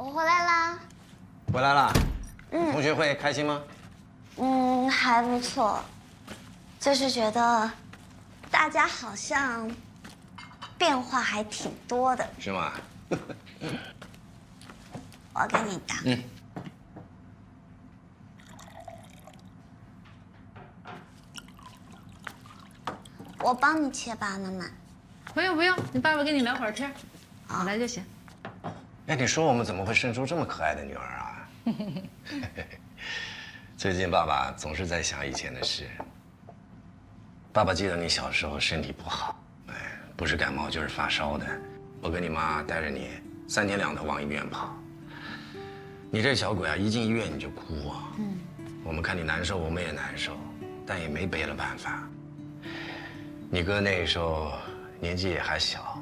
我回来啦。回来了。同学会开心吗？还不错，就是觉得大家好像变化还挺多的。是吗？我给你打。我帮你切吧，妈妈。不用不用，你爸爸跟你聊会儿天，我来就行。哎，你说我们怎么会生出这么可爱的女儿啊？最近爸爸总是在想以前的事。爸爸记得你小时候身体不好，哎，不是感冒就是发烧的。我跟你妈带着你3天2头往医院跑。你这小鬼啊，一进医院你就哭啊。我们看你难受，我们也难受，但也没别的办法。你哥那时候年纪也还小，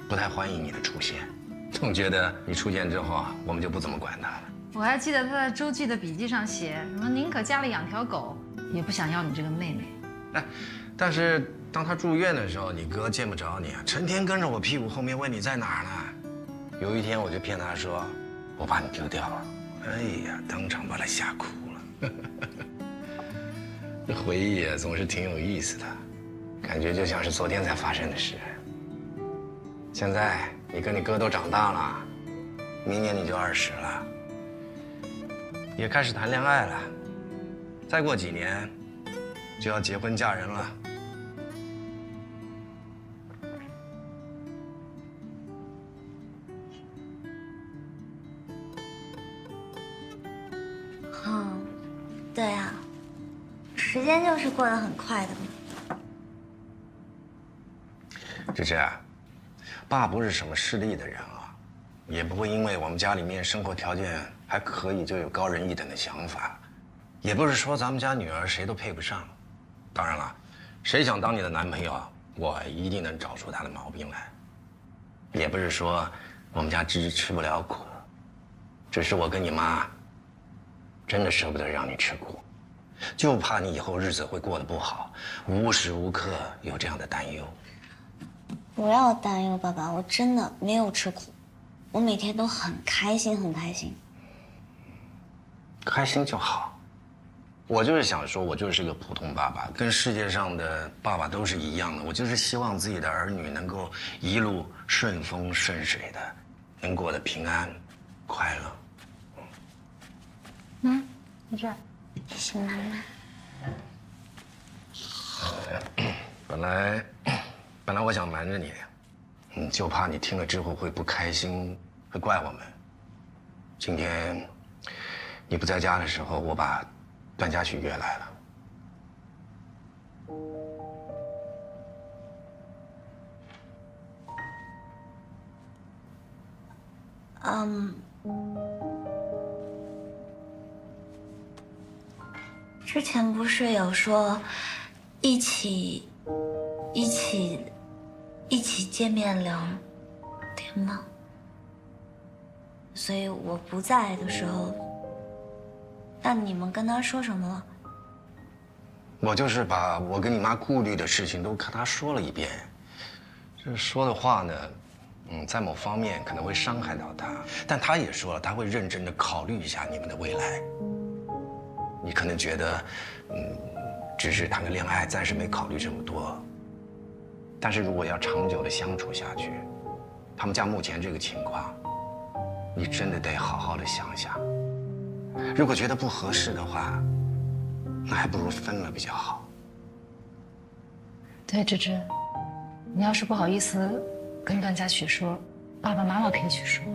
不太欢迎你的出现，总觉得你出现之后啊，我们就不怎么管他了。我还记得他在周记的笔记上写什么，宁可家里养条狗，也不想要你这个妹妹。哎，但是当他住院的时候，你哥见不着你啊，成天跟着我屁股后面问你在哪儿呢。有一天我就骗他说，我把你丢掉了。哎呀，当场把他吓哭了。这回忆啊，总是挺有意思的，感觉就像是昨天才发生的事。现在你跟你哥都长大了，明年你就20了，也开始谈恋爱了，再过几年就要结婚嫁人了。对啊，时间就是过得很快的嘛。芝芝，爸不是什么势利的人啊，也不会因为我们家里面生活条件还可以就有高人一等的想法，也不是说咱们家女儿谁都配不上。当然了，谁想当你的男朋友，我一定能找出他的毛病来。也不是说我们家芝芝吃不了苦，只是我跟你妈真的舍不得让你吃苦，就怕你以后日子会过得不好，无时无刻有这样的担忧。不要担忧，爸爸，我真的没有吃苦，我每天都很开心，很开心。开心就好。我就是想说，我就是个普通爸爸，跟世界上的爸爸都是一样的。我就是希望自己的儿女能够一路顺风顺水的，能过得平安、快乐。你这儿。谢谢妈妈。本来我想瞒着你，就怕你听了之后会不开心，会怪我们。今天你不在家的时候，我把段嘉许约来了。之前不是有说一起见面聊天吗？所以我不在的时候，那你们跟他说什么了？我就是把我跟你妈顾虑的事情都跟她说了一遍。这说的话呢，在某方面可能会伤害到她，但她也说了，她会认真的考虑一下你们的未来。你可能觉得，只是谈个恋爱，暂时没考虑这么多。但是如果要长久的相处下去，他们家目前这个情况，你真的得好好的想想。如果觉得不合适的话，那还不如分了比较好。对，芝芝，你要是不好意思跟段嘉许说，爸爸妈妈可以去说。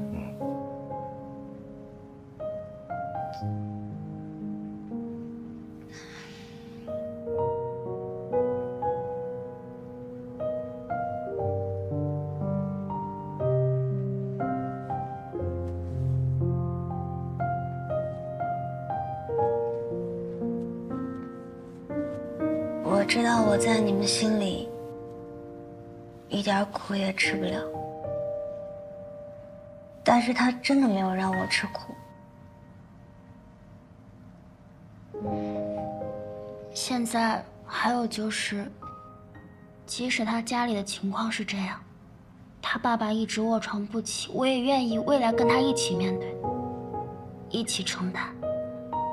我知道我在你们心里一点苦也吃不了，但是他真的没有让我吃苦。现在还有就是，即使他家里的情况是这样，他爸爸一直卧床不起，我也愿意未来跟他一起面对，一起承担。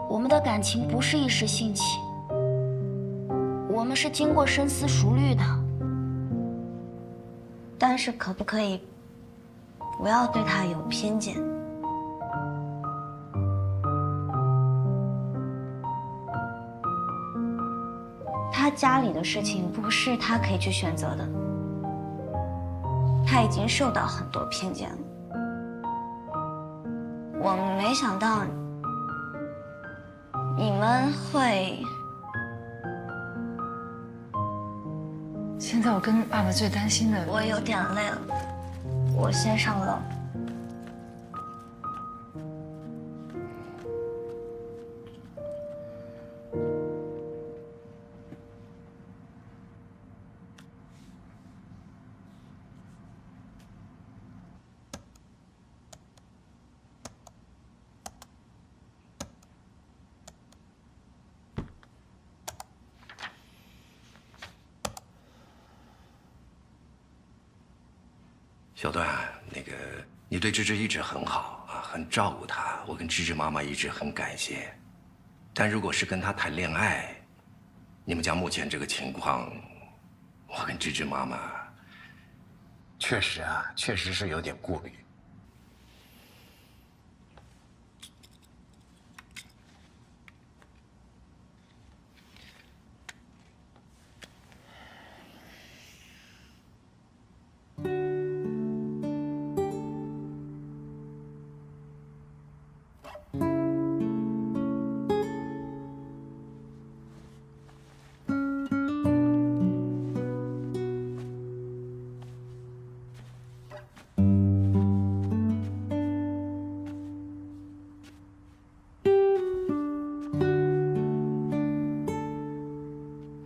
我们的感情不是一时兴起，我们是经过深思熟虑的。但是可不可以不要对他有偏见？他家里的事情不是他可以去选择的。他已经受到很多偏见了，我没想到你们会。现在我跟爸爸最担心的，我有点累了，我先上楼。小段，你对芝芝一直很好啊，很照顾她，我跟芝芝妈妈一直很感谢。但如果是跟她谈恋爱，你们家目前这个情况，我跟芝芝妈妈确实是有点顾虑。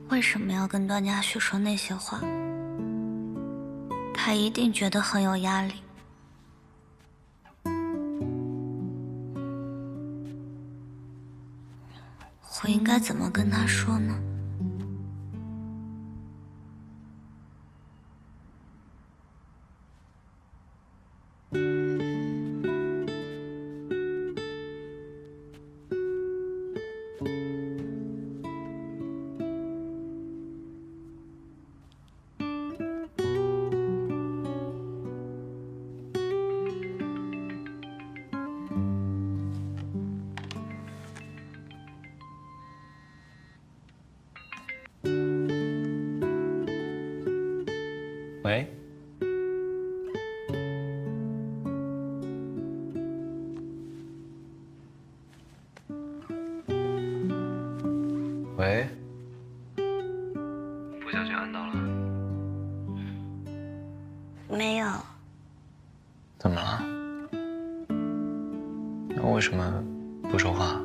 为什么要跟段嘉许说那些话？他一定觉得很有压力。我应该怎么跟他说呢？喂，喂，傅小军按到了，没有。怎么了？那为什么不说话？